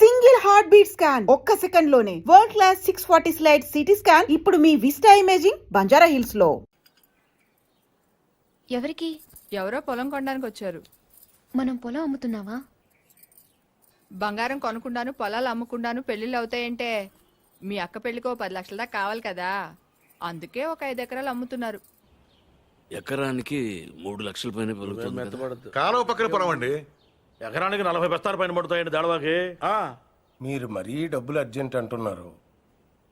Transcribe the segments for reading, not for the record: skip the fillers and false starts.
Single heart beat scan ఒక్క second లోనే world class 640 slide CT scan ఇప్పుడు మీ vista imaging Banjara hills లో. ఎవరికి? ఎవరో పొలం కొనడానికి వచ్చారు. మనం పొలం అమ్ముతున్నావా? బంగారం కొనుక్కుండాను పొలాలు అమ్ముకుండాను పెళ్లిళ్ళు అవుతాయంటే మీ అక్క పెళ్లికో 10 లక్షల దాకా కావాలి కదా, అందుకే ఒక 5 ఎకరాలు అమ్ముతున్నారు. ఎకరానికి 3 లక్షల పైన పెరుగుతుంది కదా. కాలువ పక్కన పొలం అండి. ఎకరానికి 40 బస్తాల పైన పడుతాయండి దాడవాకి. మీరు మరీ డబ్బులు అర్జెంట్ అంటున్నారు,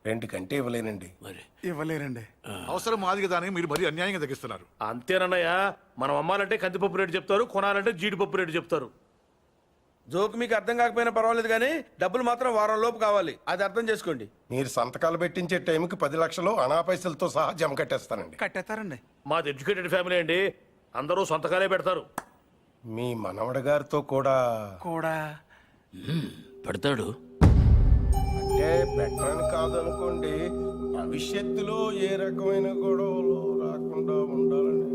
రెండుకంటే ఇవ్వలేనండి. మరి ఇవ్వలేరండి. అవసరం మాది కదా అని మీరు మరీ అన్యాయంగా తగ్గిస్తున్నారు. అంతేనన్నయ్య, మనం అమ్మాలంటే కందిపప్పు రేటు చెప్తారు, కొనాలంటే జీడిపప్పు రేటు చెప్తారు. జోక్ మీకు అర్థం కాకపోయినా పర్వాలేదు, కానీ డబ్బులు మాత్రం వారం లోపు కావాలి, అది అర్థం చేసుకోండి. మీరు సంతకాలు పెట్టించే టైంకి 10 లక్షలు అనా పైసలతో సహా జమ కట్టేస్తానండి. కట్టేస్తారండి. మాది ఎడ్యుకేటెడ్ ఫ్యామిలీ అండి, అందరూ సొంతకాలే పెడతారు. మీ మనవడి గారితో కూడా పెడతాడు. అంటే పెట్టని కాదనుకోండి, భవిష్యత్తులో ఏ రకమైన గొడవలు రాకుండా ఉండాలని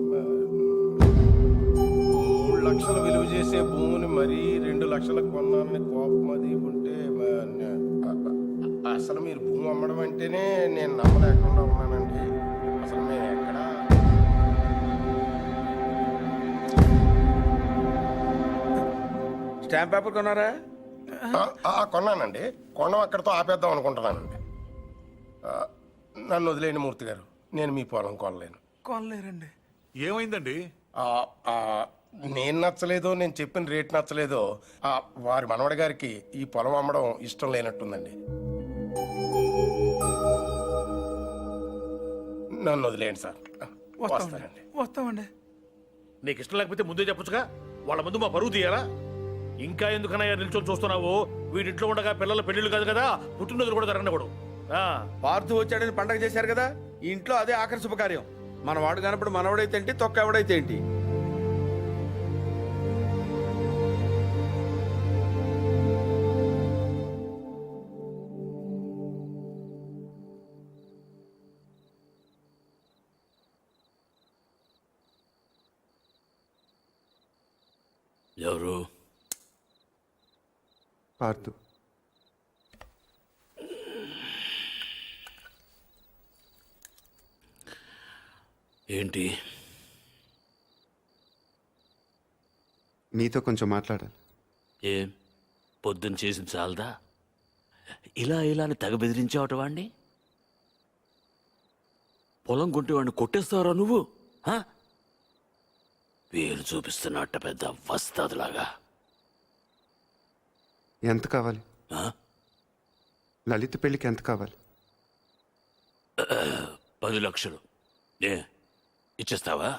3 లక్షలు విలువ చేసే భూమిని మరీ 2 లక్షలకు కొన్నానని కోపం అది ఉంటే అసలు మీరు భూమి అమ్మడం అంటేనే నేను నమ్మలేకుండా ఉన్నానండి. అసలు మేము ఎక్కడ స్టాంప్ పేపర్ కొన్నారా? కొన్నానండి. కొనం అక్కడితో ఆపేద్దాం అనుకుంటున్నానండి. నన్ను వదిలేని మూర్తి గారు, నేను మీ పొలం కొనలేను. కొనలేరండి. ఏమైందండి? నేను నచ్చలేదో, నేను చెప్పిన రేట్ నచ్చలేదో వారి మనవడి గారికి ఈ పొలం అమ్మడం ఇష్టం లేనట్టుందండి. నన్ను వదిలేండి సార్. వస్తానండి. వస్తామండి. నీకు ఇష్టం లేకపోతే ముందే చెప్పొచ్చుగా, వాళ్ళ ముందు మా పరువు తీయాలా? ఇంకా ఎందుకనయ్యా నిల్చొని చూస్తున్నావు? వీడింట్లో ఉండగా పిల్లల పెళ్లిళ్ళు కాదు కదా, పుట్టినరోజులు కూడా జరగకూడదు. పార్థు వచ్చాడని పండగ చేశారు కదా, ఈ ఇంట్లో అదే ఆఖరి శుభకార్యం. మన వాడు కానప్పుడు మనవడైతే ఏంటి, తొక్క ఎవడైతే ఏంటి. ఎవరు? పార్థు. ఏంటి? నీతో కొంచెం మాట్లాడాలి. ఏం పొద్దున్న చేసింది చాలదా? ఇలా అని తెగ బెదిరించావట వాడిని. పొలం కొంటే వాడిని కొట్టేస్తావరా నువ్వు? వేలు చూపిస్తున్నట్ట పెద్ద వస్తాదులాగా. ఎంత కావాలి? లలిత పెళ్ళికి ఎంత కావాలి? 10 లక్షలు. ఇచ్చేస్తావా?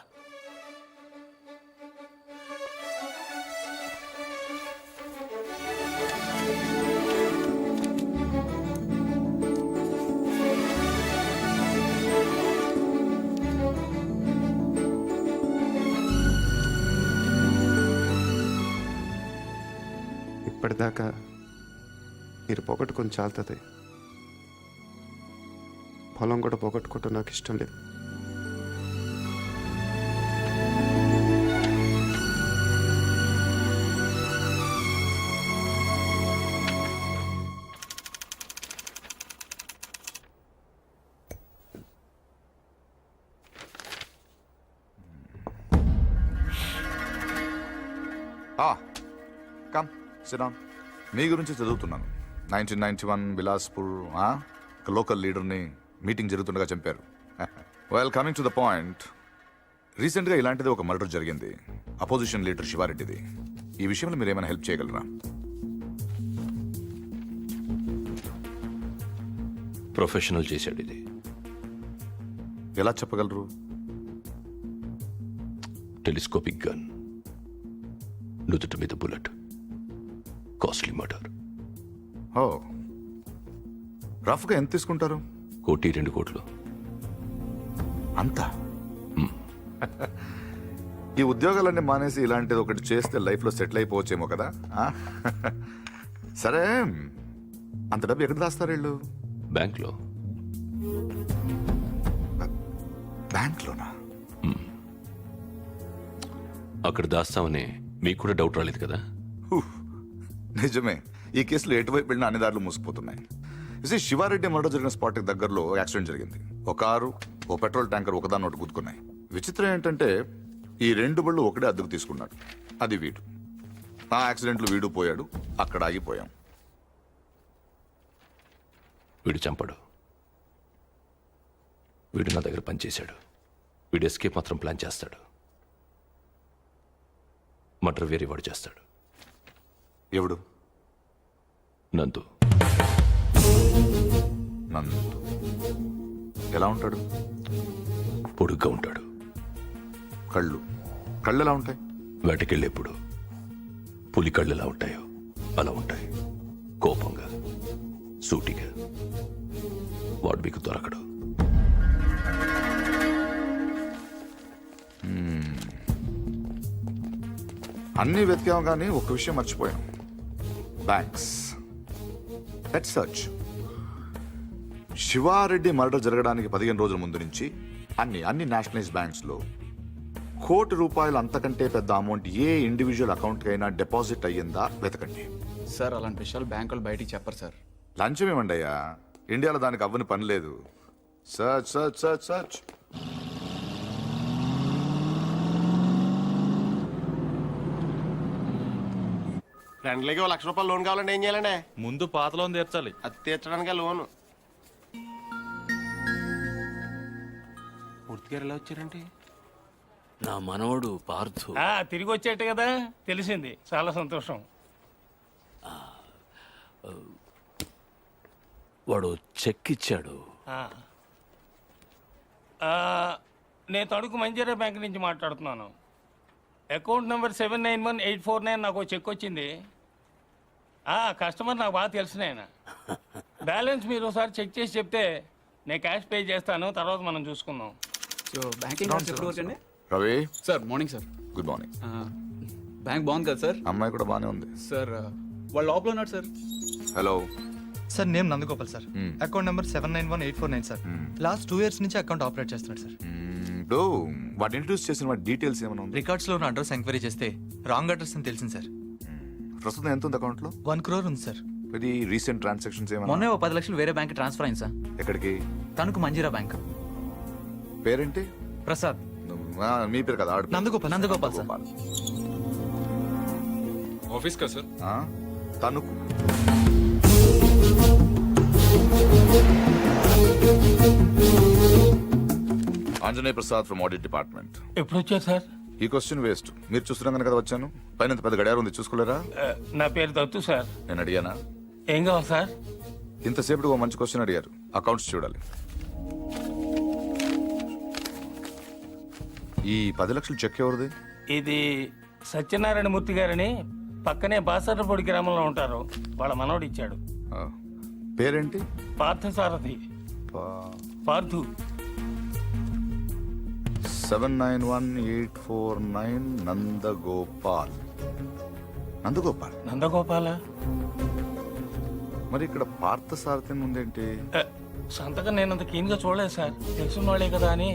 ఇప్పటిదాకా మీరు పోగొట్టుకొని చాలుతుంది. పొలం కూడా పోగొట్టుకోవటం నాకు ఇష్టం లేదు. Come SIT down. మీ గురించి చదువుతున్నాను. 1991 బిలాస్పూర్ ఒక లోకల్ లీడర్ని మీటింగ్ జరుగుతుండగా చంపారు. Well, coming to the point, రీసెంట్గా ఇలాంటిది ఒక మర్డర్ జరిగింది, అపోజిషన్ లీడర్ శివారెడ్డిది. ఈ విషయంలో మీరు ఏమైనా హెల్ప్ చేయగలరా? ప్రొఫెషనల్ చేశాడు ఇది. ఎలా చెప్పగలరు? టెలిస్కోపిక్ గన్, నుదుటి మీద బుల్లెట్, కాస్ట్లీ మర్డర్. ఓ, రఫ్గా ఎంత తీసుకుంటారు? 1-2 కోట్లు. అంతా? ఈ ఉద్యోగాలన్నీ మానేసి ఇలాంటిది ఒకటి చేస్తే లైఫ్లో సెటిల్ అయిపోవచ్చేమో కదా. సరే, అంత డబ్బు ఎక్కడ దాస్తారు వీళ్ళు? బ్యాంక్లో. బ్యాంక్లోనా? అక్కడ దాస్తామని మీకు కూడా డౌట్ రాలేదు కదా? నిజమే, ఈ కేసులో ఎటువైపు వెళ్ళినా అన్ని దారులు మూసిపోతున్నాయి. ఇది శివారెడ్డి మర్డర్ జరిగిన స్పాట్కి దగ్గరలో యాక్సిడెంట్ జరిగింది. ఒక కారు, ఓ పెట్రోల్ ట్యాంకర్ ఒకదాన్ని ఒకటి గుద్దుకున్నాయి. విచిత్రం ఏంటంటే ఈ రెండు బళ్ళు ఒకటే అద్దెకు తీసుకున్నాడు. అది వీడు. ఆ యాక్సిడెంట్లో వీడు పోయాడు, అక్కడ ఆగిపోయాం. వీడు చంపడు. వీడు నా దగ్గర పనిచేశాడు. వీడు ఎస్కేప్ మాత్రం ప్లాన్ చేస్తాడు. మర్డర్ వేరే వాడు చేస్తాడు. ఎవడు? నందు. నందు ఎలా ఉంటాడు? పొడుగ్గా ఉంటాడు. కళ్ళు ఎలా ఉంటాయి? వేటకెళ్ళేప్పుడు పులి కళ్ళు ఎలా ఉంటాయో అలా ఉంటాయి. కోపంగా, సూటిగా. వాడు మీకు దొరకడు. అన్నీ వెతికాం కానీ ఒక విషయం మర్చిపోయాం. Banks. Let's search. Shiva Reddy murder జరగడానికి 15 రోజుల ముందు నుంచి అన్ని నేషనలైజ్ బ్యాంక్స్ లో ₹1,00,00,000 అంతకంటే పెద్ద అమౌంట్ ఏ ఇండివిజువల్ అకౌంట్ అయినా డిపాజిట్ అయ్యిందా వెతకండి. సార్ అలాంటి విషయాలు బ్యాంకులు బయటికి చెప్పరు సార్. లంచం ఏమండి అయ్యా, ఇండియాలో దానికి అవ్వని పని లేదు. Search search search search. ఫ్రెండ్లకి ₹1,00,000 లోన్ కావాలంటే ఏం చేయాలండి? ముందు పాత లోన్ తీర్చాలి. అది తీర్చడానికి లోను. పూర్తిగా ఎలా వచ్చారంటే నా మనవడు పార్థు. తిరిగి వచ్చేట కదా తెలిసింది. చాలా సంతోషం. వాడు చెక్ ఇచ్చాడు. నేను తణుకు మంజీరా బ్యాంక్ నుంచి మాట్లాడుతున్నాను. అకౌంట్ నెంబర్ 791849 నాకు ఒక చెక్ వచ్చింది. కస్టమర్ నాకు బాగా తెలిసిన ఆయన. బ్యాలెన్స్ మీరు ఒకసారి చెక్ చేసి చెప్తే నేను క్యాష్ పే చేస్తాను, తర్వాత మనం చూసుకుందాం. సో బ్యాంకింగ్ అవర్స్ ఎప్పుడు వరకు అండి? Ravi sir morning sir. Good morning. Bank బాగుంది కదా సార్? అమ్మాయి కూడా బాగానే ఉంది సార్. వాళ్ళు లోపల ఉన్నారు sir. Hello sir, name Nandagopal sir. Account number 791849 sir. Last 2 years నుంచి అకౌంట్ ఆపరేట్ చేస్తున్నాడు సార్. ఇప్పుడు వాటి ఇంట్రడ్యూస్ చేసిన వాటి డీటెయిల్స్ ఏమైనా ఉంది? రికార్డ్స్ లో ఉన్న అడ్రస్ ఎంక్వైరీ చేస్తే రాంగ్ అడ్రస్ అని తెలిసింది సార్. ప్రస్తుతం ఎంత ఉంది అకౌంట్ లో? 1 crore ఉంది సార్. ఇది రీసెంట్ ట్రాన్సాక్షన్స్ ఏమైనా? మొన్నే 10 లక్షలు వేరే బ్యాంక్ ట్రాన్స్ఫర్ అయింది సార్. ఎక్కడికి? తణుకు మంజీరా బ్యాంక్. పేరేంటి? ప్రసాద్. మీ పేరు కదా? నందగోపాల్ సార్. ఆఫీస్ కదా sir? Tanuku. Anjaneya Prasad from audit department. ఎప్పుడు వచ్చారు సార్? ఈ క్వశ్చన్ వేస్ట్. మీరు చూస్తున్నాం కదా వచ్చాను. పైన పెద్ద గడియారం ఉంది, చూసుకోలేరా? నా పేరు దత్తు సార్. నేను అడిగానా? ఏం కావాలి సార్? ఇంతసేపు ఒక మంచి క్వశ్చన్ అడిగారు. అకౌంట్స్ చూడాలి. ఈ 10 లక్షలు చెక్ ఎవరిది? ఇది సత్యనారాయణ మూర్తి గారని పక్కనే బాసర్లపూడి గ్రామంలో ఉంటారు. వాళ్ళ మనవడు ఇచ్చాడు. పేరేంటి? పార్థసారథి. పార్థు. 791849 నందగోపాల్. నందగోపాల. మరి ఇక్కడ పార్థసారథి ఉందేంటి? సంతకం నేనంత కీన్ గా చూడలేదు సార్. తెలుసున్న వాళ్ళే కదా అని.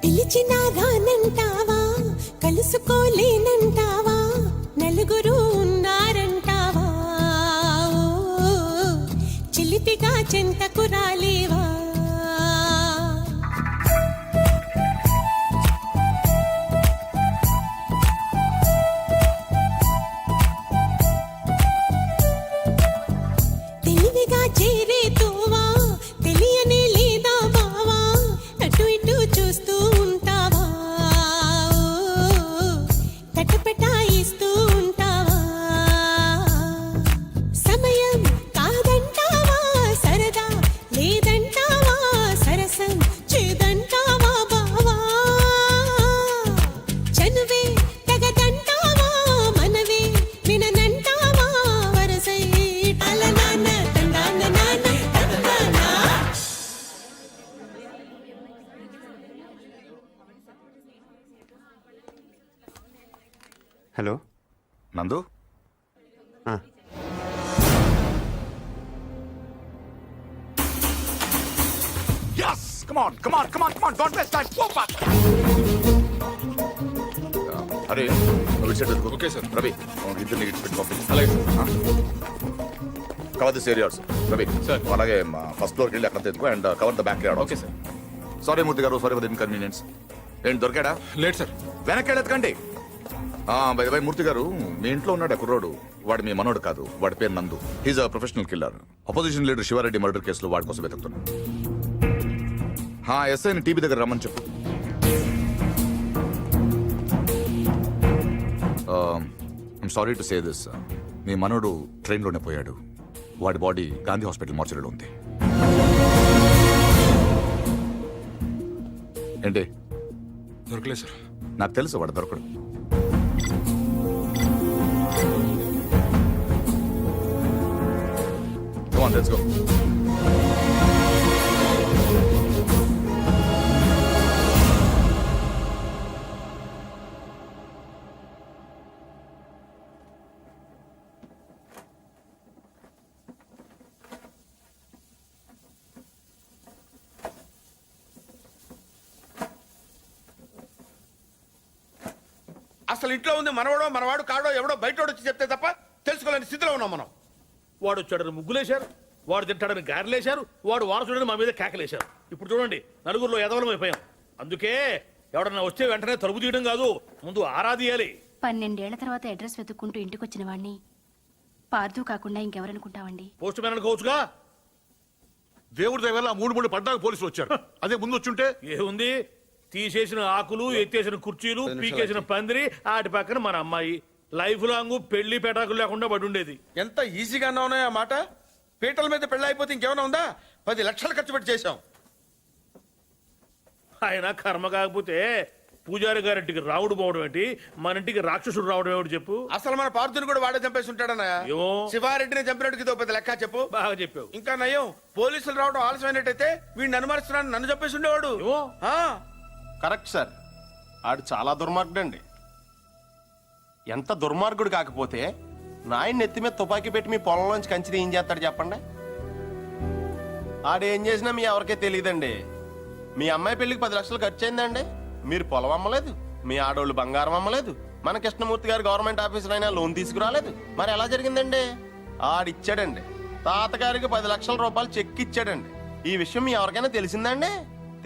పిలిచినా రానంటావా, కలుసుకోలేనంటావా, నలుగురు ఉన్నారంటావా, చిలిపిగా చెంతకు రాలేవా. తెలివిగా చేరే తోవా, తెలియనే లేదా బావా, అటు ఇటు చూస్తూ ఉంటావా, తటపటాయిస్తూ ఉంటావా. సమయం కాదంటావా, సరదా నందు ఆ, yes come on don't waste time go fast అరే ఓకే సార్ రవి ఇద్దరు నీకు పెట్టి పంపించు అలాగే cover this areas Ravi sir అలాగే ఫస్ట్ ఫ్లోర్కి వెళ్ళి అక్కడ తెచ్చుకో and cover the backyard okay sir sorry Murthy garu sorry for inconvenience ఏంటి దొరికాడా లేదు సార్ వెనక్కి వెళ్ళెత్తుకండి బై మూర్తి గారు మీ ఇంట్లో ఉన్నాడు కుర్రోడు వాడు మీ మనోడు కాదు వాడి పేరు నందు he's a professional killer opposition leader Sivareddy murder కేసులో వాడి కోసం వెతుకుతున్నాను ఎస్ఐని టీవీ దగ్గర రమ్మని చెప్పు I'm sorry to say this మీ మనోడు ట్రైన్లోనే పోయాడు వాడి బాడీ గాంధీ హాస్పిటల్ మార్చరీలో ఉంది ఏంటి దొరకలేదు సార్. నాకు తెలుసు వాడు దొరకడు Come on, let's go. అసలు ఇంట్లో ఉంది మనవాడో మనవాడు కాడో ఎవడో బయటోడు వచ్చి చెప్తే తప్ప తెలుసుకోలేని స్థితిలో ఉన్నాం మనం. వాడు వచ్చాడని ముగ్గులేశారు, వాడు తింటాడని గారెలేశారు, వాడు వారసుడని మా మీద కేకలేశారు. ఇప్పుడు చూడండి నలుగురిలో ఎదవలం అయిపోయాం. అందుకే ఎవడన్నా వచ్చే వెంటనే తలుపు తీయడం కాదు, ముందు ఆరాధియాలి. 12 ఏళ్ల తర్వాత అడ్రస్ వెతుక్కుంటూ ఇంటికి వచ్చిన వాడిని పార్దు కాకుండా ఇంకెవరనుకుంటావండి? Post man అనుకోవచ్చుగా. దేవుడి దగ్గర 3 పడ్డాక పోలీసులు వచ్చారు. అదే ముందు వచ్చుంటే ఏముంది, తీసేసిన ఆకులు, ఎత్తేసిన కుర్చీలు, పీకేసిన పందిరి, ఆటి పక్కన మన అమ్మాయి. లైఫ్ లాంగ్ పెళ్లి పెటాకులు లేకుండా పడి ఉండేది. ఎంత ఈజీగా ఉన్నాయో ఆ మాట. పీటల మీద పెళ్ళి అయిపోతే ఇంకేమైనా ఉందా? 10 లక్షలు ఖర్చు పెట్టి చేశాం. ఆయన కర్మ కాకపోతే పూజారి గారింటికి రావుడు పోవడం ఏంటి, మన ఇంటికి రాక్షసుడు రావడం ఏమిటి చెప్పు. అసలు మన పార్థుని కూడా వాడే చంపేసి ఉంటాడన్నా. ఏమో. శివారెడ్డిని చంపినట్టుకి ఇదో పెద్ద లెక్క చెప్పు. బాగా చెప్పావు. ఇంకా నయం, పోలీసులు రావడం ఆలస్యమైనట్టయితే వీడిని అనుమానిస్తున్నాను, నన్ను చంపేసి ఉండేవాడు. ఏమో. కరెక్ట్ సార్, ఆడు చాలా దుర్మార్గుడు అండి. ఎంత దుర్మార్గుడు కాకపోతే నాయన నెత్తి మీద తుపాకీ పెట్టి మీ పొలంలోంచి కంచి ఏం చేస్తాడు చెప్పండి. ఆడేం చేసినా మీ ఎవరికే తెలియదండి. మీ అమ్మాయి పెళ్లికి 10 లక్షలు ఖర్చు అయిందండి. మీరు పొలం అమ్మలేదు, మీ ఆడోళ్ళు బంగారం అమ్మలేదు, మన కృష్ణమూర్తి గారు గవర్నమెంట్ ఆఫీసర్ అయినా లోన్ తీసుకురాలేదు. మరి ఎలా జరిగిందండి? ఆడిచ్చాడండి. తాతగారికి 10 లక్షల రూపాయలు చెక్ ఇచ్చాడండి. ఈ విషయం మీ ఎవరికైనా తెలిసిందండి?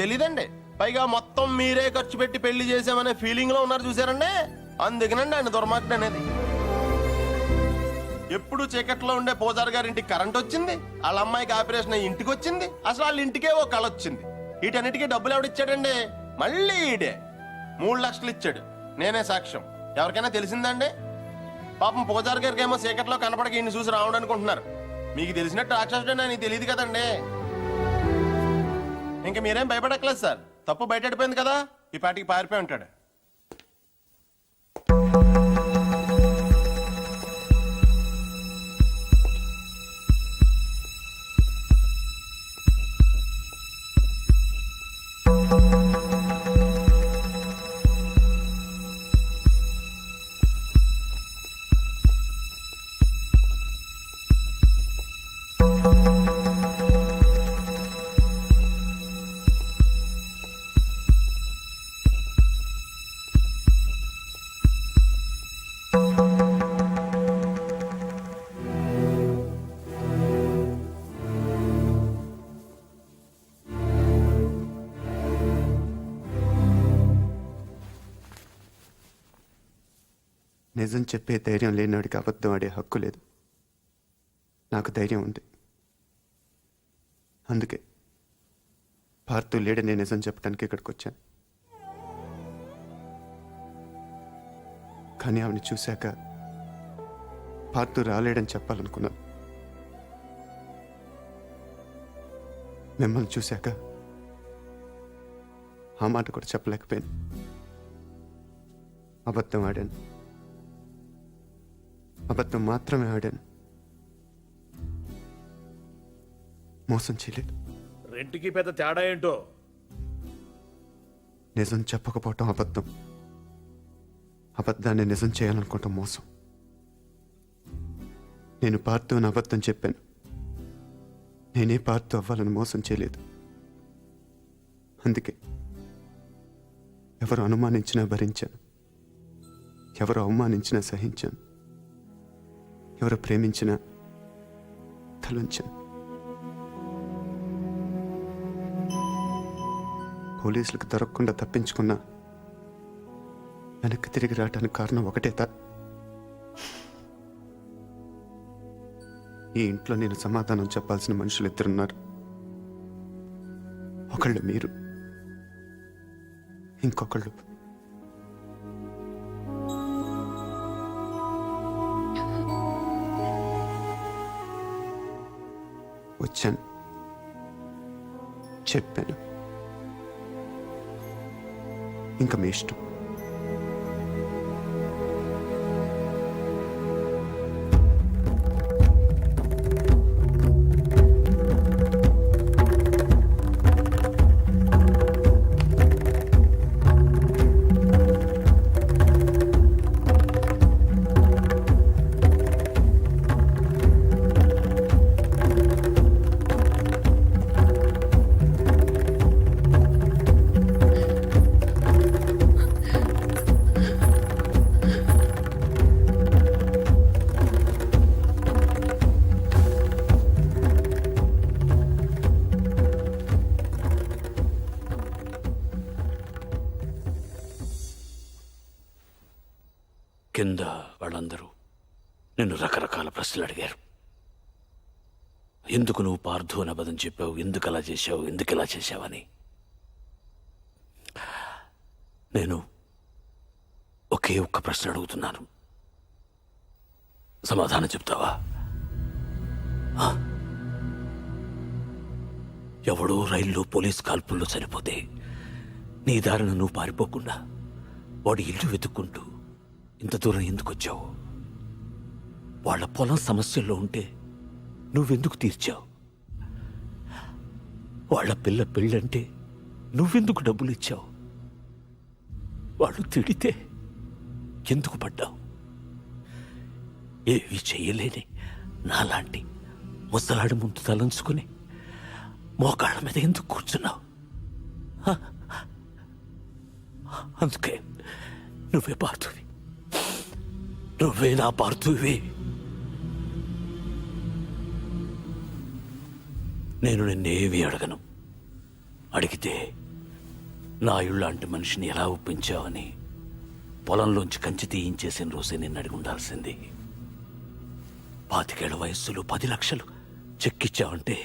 తెలీదండి. పైగా మొత్తం మీరే ఖర్చు పెట్టి పెళ్లి చేసామనే ఫీలింగ్ లో ఉన్నారు చూసారండి. అందుకనండి ఆయన దుర్మార్గుడు అనేది. ఎప్పుడు చీకట్లో ఉండే పూజారి గారి ఇంటికి కరెంట్ వచ్చింది, వాళ్ళ అమ్మాయికి ఆపరేషన్ అయ్యి ఇంటికి వచ్చింది, అసలు వాళ్ళ ఇంటికే ఓ కళ వచ్చింది. వీటన్నిటికీ డబ్బులు ఎవడిచ్చాడండి? మళ్ళీ ఈడే 3 లక్షలు ఇచ్చాడు. నేనే సాక్ష్యం. ఎవరికైనా తెలిసిందండి? పాపం పూజారి గారికి ఏమో చీకట్లో కనపడక ఈయన చూసి రావడం అనుకుంటున్నారు. మీకు తెలిసినట్టు రాక్షసుడే నాకు తెలియదు కదండి. ఇంక మీరేం భయపడక్కలేదు సార్. తప్పు బయటపడిపోయింది కదా, ఈ పాటికి పారిపోయి ఉంటాడు. నిజం చెప్పే ధైర్యం లేనివాడికి అబద్ధం ఆడే హక్కు లేదు. నాకు ధైర్యం ఉంది. అందుకే పార్థు లేడని నిజం చెప్పడానికి ఇక్కడికి వచ్చాను. కానీ ఆవిడ చూశాక పార్థు రాలేడని చెప్పాలనుకున్నాను. మిమ్మల్ని చూశాక ఆ మాట కూడా చెప్పలేకపోయాను. అబద్ధం ఆడాను. అబద్ధం మాత్రమే ఆడాను. మోసం చేయలేదు. రెంట్కి పెద్ద తేడా ఏంటో. నిజం చెప్పకపోవటం అబద్ధం, అబద్ధాన్ని నిజం చేయాలనుకోవటం మోసం. నేను పార్తో అని అబద్ధం చెప్పాను. నేనే పార్తో అవ్వాలని మోసం చేయలేదు. అందుకే ఎవరు అనుమానించినా భరించాను, ఎవరు అవమానించినా సహించాను, ఎవరు ప్రేమించినా తలంచాను. పోలీసులకు దొరకకుండా తప్పించుకున్నా వెనక్కి తిరిగి రావడానికి కారణం ఒకటే ఈ ఇంట్లో నేను సమాధానం చెప్పాల్సిన మనుషులు ఇద్దరున్నారు. ఒకళ్ళు మీరు, ఇంకొకళ్ళు వచ్చాను, చెప్పాను. ఇంకా మీ ఇష్టం. కింద వాళ్ళందరూ నిన్ను రకరకాల ప్రశ్నలు అడిగారు. ఎందుకు నువ్వు పార్థు అని అబద్ధం చెప్పావు, ఎందుకు అలా చేశావు, ఎందుకు ఇలా చేశావని. నేను ఒకే ఒక్క ప్రశ్న అడుగుతున్నాను, సమాధానం చెప్తావా? ఎవడో రైల్లో పోలీస్ కాల్పుల్లో చనిపోతే నీ దారిన నువ్వు పారిపోకుండా వాడి ఇల్లు వెతుక్కుంటూ ఇంత దూరం ఎందుకు వచ్చావు? వాళ్ళ పొలం సమస్యల్లో ఉంటే నువ్వెందుకు తీర్చావు? వాళ్ళ పిల్ల పెళ్ళంటే నువ్వెందుకు డబ్బులు ఇచ్చావు? వాళ్ళు తిడితే ఎందుకు పడ్డావు? ఏవి చెయ్యలేని నాలాంటి ముసలాడి ముందు తలంచుకుని మోకాళ్ళ మీద ఎందుకు కూర్చున్నావు? అందుకే నువ్వే పార్థువి, నువ్వే నా పార్థువి. నేను నిన్నేమీ అడగను. అడిగితే నా ఇళ్ళంటి మనిషిని ఎలా ఒప్పించావని పొలంలోంచి కంచి తీయించేసిన రోజే నిన్ను అడిగి ఉండాల్సింది. 25 ఏళ్ల వయస్సులో 10 లక్షలు చెక్కిచ్చావంటే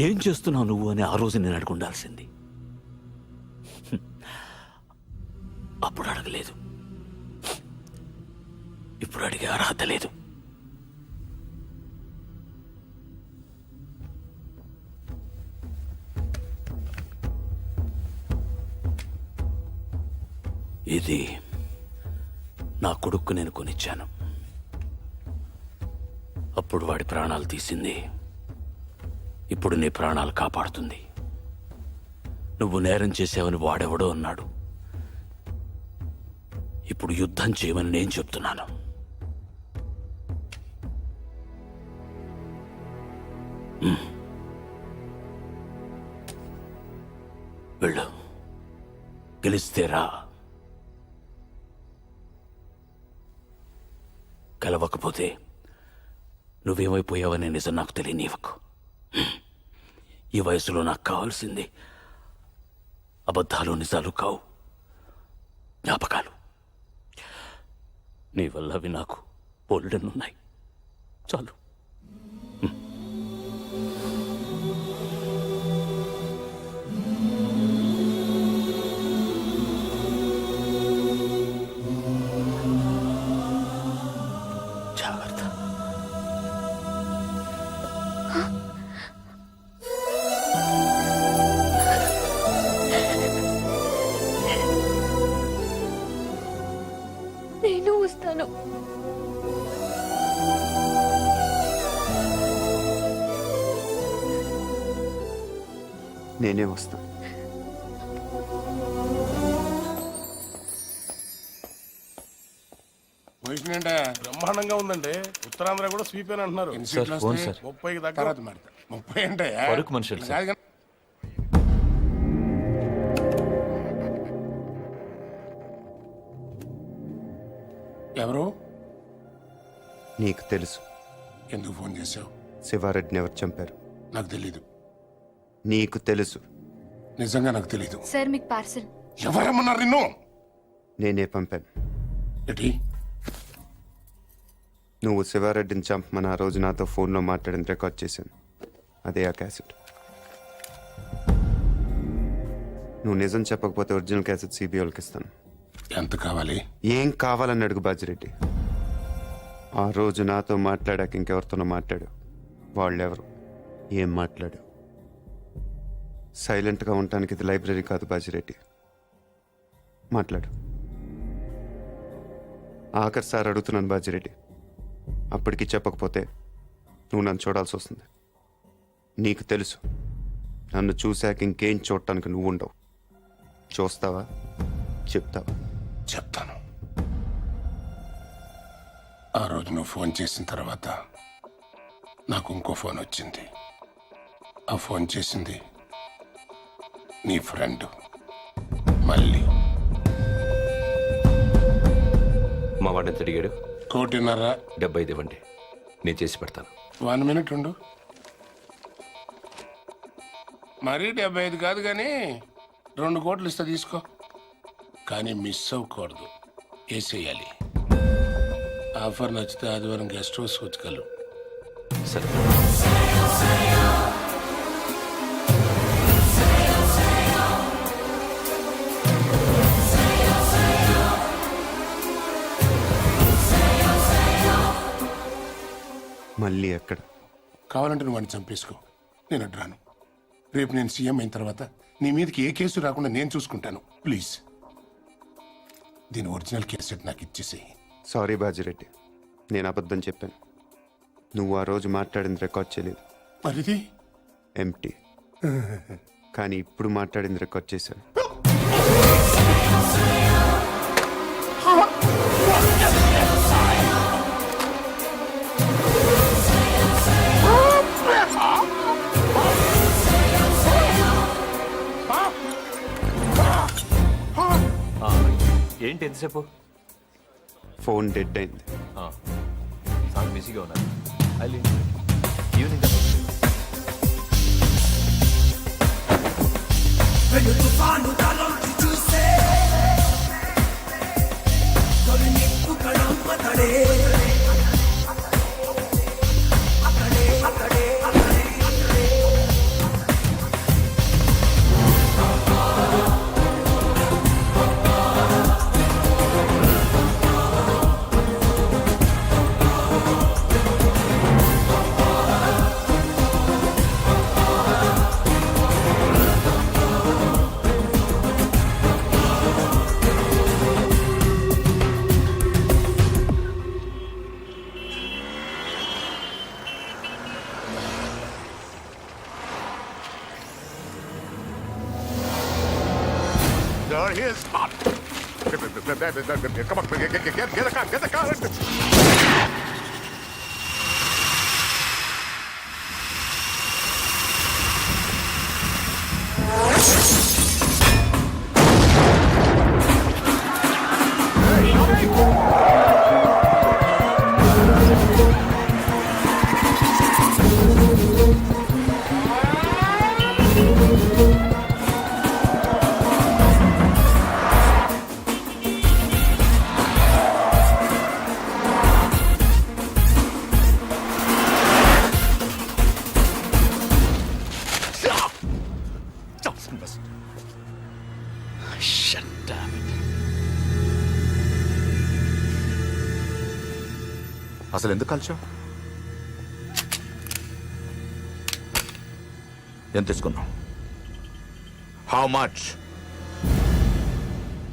ఏం చేస్తున్నావు నువ్వు అని ఆ రోజు నేను అడిగి ఉండాల్సింది. అప్పుడు అడగలేదు, ఇప్పుడు అడిగే అర్హత లేదు. ఇది నా కొడుక్కు నేను కొనిచ్చాను. అప్పుడు వాడి ప్రాణాలు తీసింది, ఇప్పుడు నీ ప్రాణాలు కాపాడుతుంది. నువ్వు నేరం చేసావని వాడెవడో అన్నాడు, ఇప్పుడు యుద్ధం చేయమని నేను చెప్తున్నాను. వెళ్ళు, గెలిస్తేరా, కలవకపోతే నువ్వేమైపోయావనే నిజం నాకు తెలియనివ్వకు. ఈ వయసులో నాకు కావాల్సింది అబద్ధాలు నిజాలు కావు, జ్ఞాపకాలు. నీ వల్ల అవి నాకు బోల్డెన్నున్నాయి, చాలు. జాగ్రత్త. నేను వస్తాను. నేనే వస్తాను. మై పొజిషన్ ఏంటే బ్రహ్మాండంగా ఉందండి. ఉత్తరాంధ్ర కూడా స్వీప్ అని అంటున్నారు. ఎన్ని సార్, సీట్లు ఫోన్ వస్తాయి? సార్. 30కి దగ్గర 30 అంటే వరకు మనుషులు సార్. కాదు కానీ- ఎవరు? నీకు తెలుసు ఎందుకు ఫోన్ చేసావు? శివారెడ్డిని ఎవరు చంపారు? నాకు తెలీదు. నీకు తెలుసు. నిజంగా నాకు తెలీదు. సార్ మీకు పార్సల్. ఎవరమ్మన్నారు నిన్ను? నేనే పంపాను. ఎటి? నువ్వు శివారెడ్డిని చంపమని ఆ రోజు నాతో ఫోన్లో మాట్లాడిన రికార్డ్ చేశాను. అదే ఆ క్యాసెట్. నువ్వు నిజం చెప్పకపోతే ఒరిజినల్ క్యాసెట్ సిబిఐకి ఇస్తాను. ఎంత కావాలి? ఏం కావాలని అడుగు బాజిరెడ్డి. ఆ రోజు నాతో మాట్లాడాక ఇంకెవరితోనో మాట్లాడు. వాళ్ళెవరు? ఏం మాట్లాడు? సైలెంట్గా ఉండటానికి ఇది లైబ్రరీ కాదు బాజిరెడ్డి. మాట్లాడు. ఆఖరి సార్ అడుగుతున్నాను బాజిరెడ్డి. అప్పటికి చెప్పకపోతే నువ్వు నన్ను చూడాల్సి వస్తుంది. నీకు తెలుసు నన్ను చూశాక ఇంకేం చూడటానికి నువ్వు ఉండవు. చూస్తావా? చెప్తావా? చెప్తాను. ఆ రోజు నువ్వు ఫోన్ చేసిన తర్వాత నాకు ఇంకో ఫోన్ వచ్చింది. ఆ ఫోన్ చేసింది నీ ఫ్రెండ్ మళ్ళీ. మా వాడిని ఎంత అడిగాడు? 1.5. 75 ఇవ్వండి, నేను చేసి పెడతాను. 1 మినిట్ ఉండు. మరీ 75 కాదు కానీ 2 కోట్లు ఇస్తా తీసుకో. కానీ మిస్ అవ్వకూడదు, వేసేయాలి. ఆఫర్ నచ్చితే ఆదివారం గెస్ట్ హౌస్ వచ్చగలరు. సరే. మళ్ళీ ఎక్కడ? కావాలంటే నువ్వు వాడిని చంపేసుకో, నేను అడ్రాను. రేపు నేను సీఎం అయిన తర్వాత నీ మీదకి ఏ కేసు రాకుండా నేను చూసుకుంటాను. ప్లీజ్ దీని ఒరిజినల్ కేసెట్ నాకు ఇచ్చేసేయి. సారీ బాజిరెడ్డి, నేను అబద్ధం చెప్పాను. నువ్వు ఆ రోజు మాట్లాడింది రికార్డ్ చేయలేదు. మరిది ఎంటీ. కానీ ఇప్పుడు మాట్లాడింది రికార్డ్ చేశాను. ఏంటి ఎంతసేపు? ఫోన్ డెడ్ అయింది. చాలా బిజీగా ఉన్నారు. Evening His spot. Come on, get a car, get a car. అసలు ఎందుకు కలిసావు? ఎంత తీసుకున్నావు? How much?